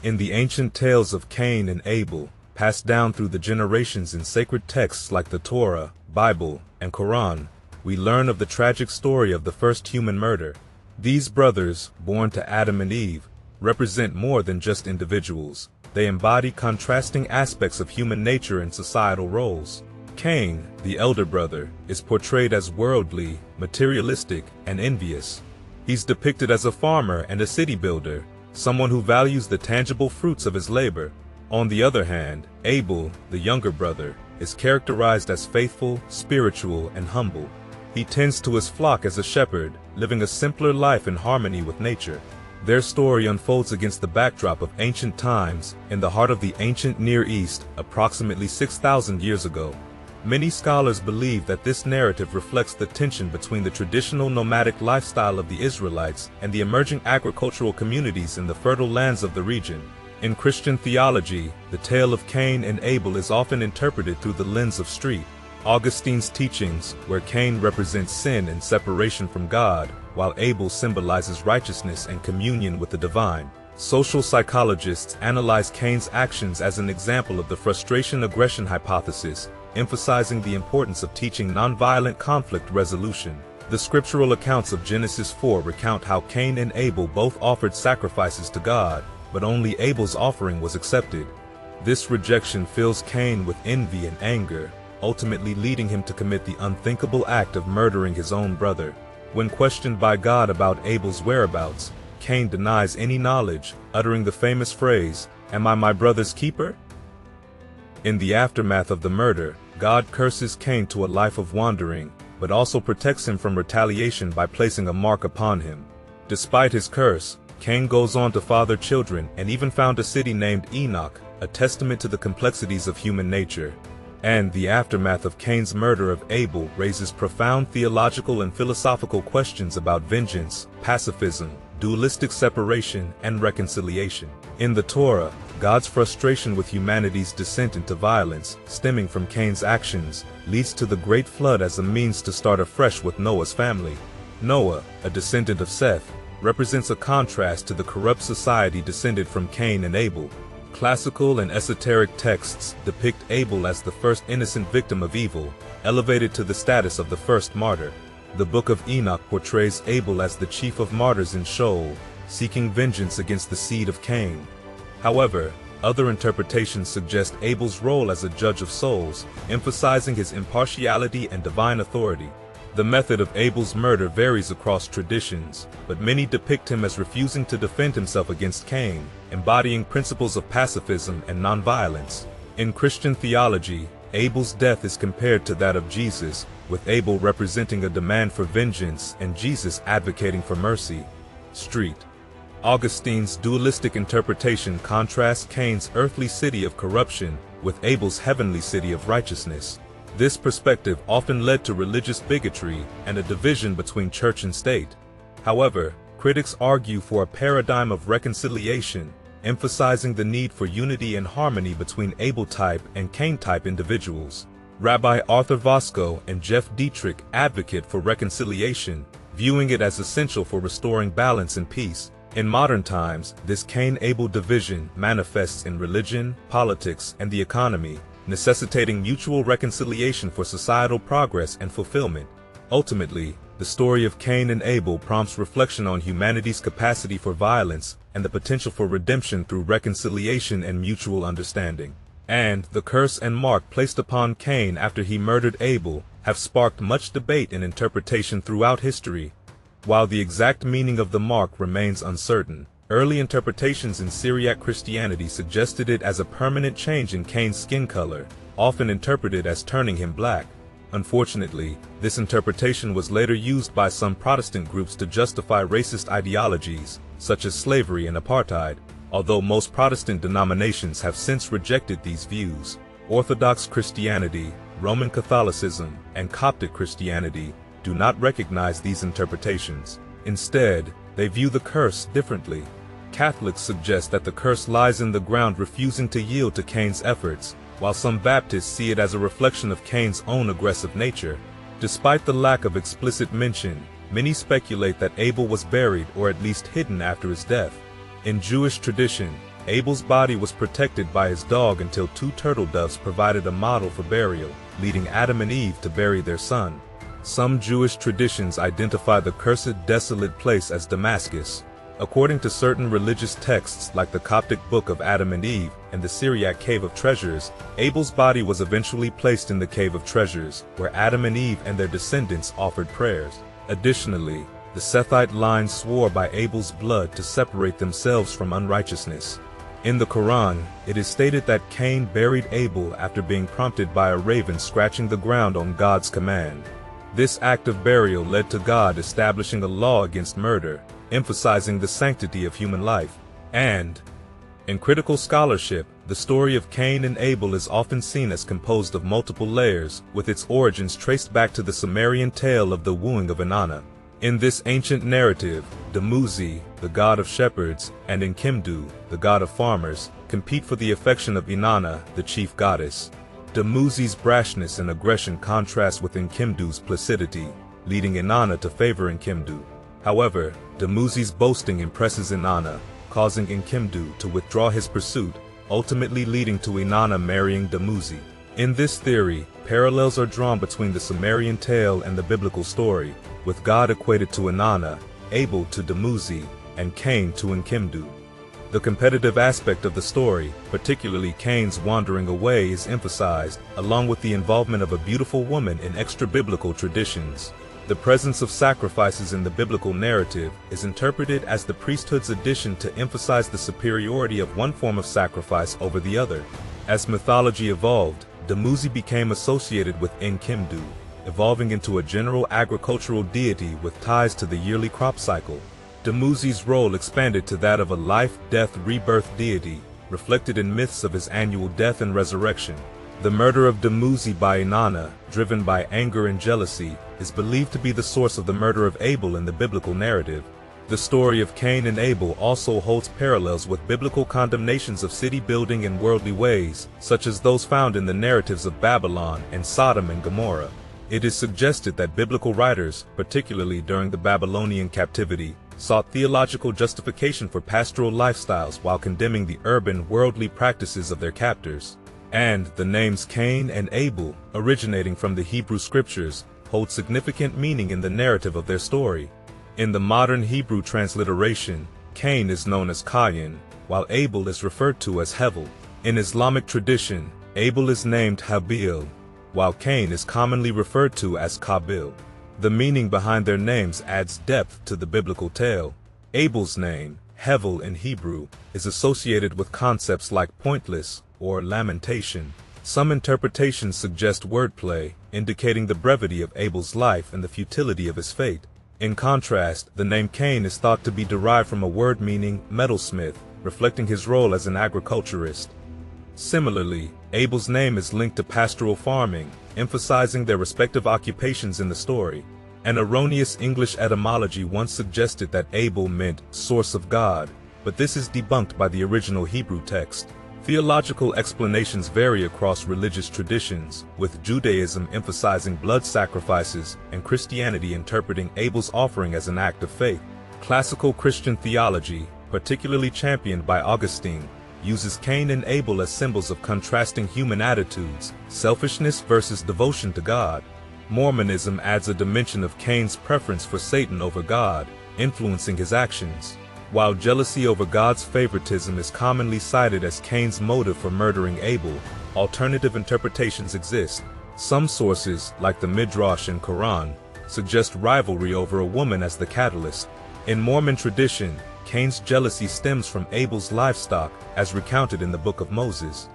In the ancient tales of Cain and Abel, passed down through the generations in sacred texts like the Torah, Bible, and Quran, we learn of the tragic story of the first human murder. These brothers, born to Adam and Eve, represent more than just individuals. They embody contrasting aspects of human nature and societal roles. Cain, the elder brother, is portrayed as worldly, materialistic, and envious. He's depicted as a farmer and a city builder, someone who values the tangible fruits of his labor. On the other hand, Abel, the younger brother, is characterized as faithful, spiritual, and humble. He tends to his flock as a shepherd, living a simpler life in harmony with nature. Their story unfolds against the backdrop of ancient times, in the heart of the ancient Near East, approximately 6,000 years ago. Many scholars believe that this narrative reflects the tension between the traditional nomadic lifestyle of the Israelites and the emerging agricultural communities in the fertile lands of the region. In Christian theology, the tale of Cain and Abel is often interpreted through the lens of Street, Augustine's teachings, where Cain represents sin and separation from God, while Abel symbolizes righteousness and communion with the divine. Social psychologists analyze Cain's actions as an example of the frustration-aggression hypothesis, emphasizing the importance of teaching nonviolent conflict resolution. The scriptural accounts of Genesis 4 recount how Cain and Abel both offered sacrifices to God, but only Abel's offering was accepted. This rejection fills Cain with envy and anger, ultimately leading him to commit the unthinkable act of murdering his own brother. When questioned by God about Abel's whereabouts, Cain denies any knowledge, uttering the famous phrase, "Am I my brother's keeper?" In the aftermath of the murder, God curses Cain to a life of wandering, but also protects him from retaliation by placing a mark upon him. Despite his curse, Cain goes on to father children and even found a city named Enoch, a testament to the complexities of human nature. And the aftermath of Cain's murder of Abel raises profound theological and philosophical questions about vengeance, pacifism, dualistic separation, and reconciliation. In the Torah, God's frustration with humanity's descent into violence, stemming from Cain's actions, leads to the Great Flood as a means to start afresh with Noah's family. Noah, a descendant of Seth, represents a contrast to the corrupt society descended from Cain and Abel. Classical and esoteric texts depict Abel as the first innocent victim of evil, elevated to the status of the first martyr. The Book of Enoch portrays Abel as the chief of martyrs in Sheol, seeking vengeance against the seed of Cain. However, other interpretations suggest Abel's role as a judge of souls, emphasizing his impartiality and divine authority. The method of Abel's murder varies across traditions, but many depict him as refusing to defend himself against Cain, embodying principles of pacifism and nonviolence. In Christian theology, Abel's death is compared to that of Jesus, with Abel representing a demand for vengeance and Jesus advocating for mercy. Street. Augustine's dualistic interpretation contrasts Cain's earthly city of corruption with Abel's heavenly city of righteousness. This perspective often led to religious bigotry and a division between church and state. However, critics argue for a paradigm of reconciliation, emphasizing the need for unity and harmony between Abel-type and Cain-type individuals. Rabbi Arthur Vasco and Jeff Dietrich advocate for reconciliation, viewing it as essential for restoring balance and peace. In modern times, this Cain-Abel division manifests in religion, politics, and the economy, necessitating mutual reconciliation for societal progress and fulfillment. Ultimately, the story of Cain and Abel prompts reflection on humanity's capacity for violence and the potential for redemption through reconciliation and mutual understanding. And the curse and mark placed upon Cain after he murdered Abel have sparked much debate and interpretation throughout history. While the exact meaning of the mark remains uncertain, early interpretations in Syriac Christianity suggested it as a permanent change in Cain's skin color, often interpreted as turning him black. Unfortunately, this interpretation was later used by some Protestant groups to justify racist ideologies, such as slavery and apartheid, although most Protestant denominations have since rejected these views. Orthodox Christianity, Roman Catholicism, and Coptic Christianity do not recognize these interpretations. Instead, they view the curse differently. Catholics suggest that the curse lies in the ground refusing to yield to Cain's efforts, while some Baptists see it as a reflection of Cain's own aggressive nature. Despite the lack of explicit mention, many speculate that Abel was buried or at least hidden after his death. In Jewish tradition, Abel's body was protected by his dog until two turtle doves provided a model for burial, leading Adam and Eve to bury their son. Some Jewish traditions identify the cursed, desolate place as Damascus. According to certain religious texts like the Coptic Book of Adam and Eve and the Syriac Cave of Treasures, Abel's body was eventually placed in the Cave of Treasures, where Adam and Eve and their descendants offered prayers. Additionally, the Sethite line swore by Abel's blood to separate themselves from unrighteousness. In the Quran, it is stated that Cain buried Abel after being prompted by a raven scratching the ground on God's command. This act of burial led to God establishing a law against murder, emphasizing the sanctity of human life. And, in critical scholarship, the story of Cain and Abel is often seen as composed of multiple layers, with its origins traced back to the Sumerian tale of the wooing of Inanna. In this ancient narrative, Dumuzi, the god of shepherds, and Enkidu, the god of farmers, compete for the affection of Inanna, the chief goddess. Dumuzi's brashness and aggression contrast with Enkidu's placidity, leading Inanna to favor Enkidu. However, Dumuzi's boasting impresses Inanna, causing Enkidu to withdraw his pursuit, ultimately leading to Inanna marrying Dumuzi. In this theory, parallels are drawn between the Sumerian tale and the biblical story, with God equated to Inanna, Abel to Dumuzi, and Cain to Enkidu. The competitive aspect of the story, particularly Cain's wandering away, is emphasized, along with the involvement of a beautiful woman in extra-biblical traditions. The presence of sacrifices in the biblical narrative is interpreted as the priesthood's addition to emphasize the superiority of one form of sacrifice over the other. As mythology evolved, Dumuzi became associated with Enkidu, evolving into a general agricultural deity with ties to the yearly crop cycle. Dumuzi's role expanded to that of a life, death, rebirth deity, reflected in myths of his annual death and resurrection. The murder of Dumuzi by Inanna, driven by anger and jealousy, is believed to be the source of the murder of Abel in the biblical narrative. The story of Cain and Abel also holds parallels with biblical condemnations of city building in worldly ways, such as those found in the narratives of Babylon and Sodom and Gomorrah. It is suggested that biblical writers, particularly during the Babylonian captivity, sought theological justification for pastoral lifestyles while condemning the urban, worldly practices of their captors. And the names Cain and Abel, originating from the Hebrew scriptures, hold significant meaning in the narrative of their story. In the modern Hebrew transliteration, Cain is known as Cain, while Abel is referred to as Hevel. In Islamic tradition, Abel is named Habil, while Cain is commonly referred to as Qabil. The meaning behind their names adds depth to the biblical tale. Abel's name, Hevel in Hebrew, is associated with concepts like pointless or lamentation. Some interpretations suggest wordplay, indicating the brevity of Abel's life and the futility of his fate. In contrast, the name Cain is thought to be derived from a word meaning metalsmith, reflecting his role as an agriculturist. Similarly, Abel's name is linked to pastoral farming, emphasizing their respective occupations in the story. An erroneous English etymology once suggested that Abel meant source of God, but this is debunked by the original Hebrew text. Theological explanations vary across religious traditions, with Judaism emphasizing blood sacrifices and Christianity interpreting Abel's offering as an act of faith. Classical Christian theology, particularly championed by Augustine, uses Cain and Abel as symbols of contrasting human attitudes, selfishness versus devotion to God. Mormonism adds a dimension of Cain's preference for Satan over God, influencing his actions. While jealousy over God's favoritism is commonly cited as Cain's motive for murdering Abel, alternative interpretations exist. Some sources, like the Midrash and Quran, suggest rivalry over a woman as the catalyst. In Mormon tradition, Cain's jealousy stems from Abel's livestock, as recounted in the Book of Moses.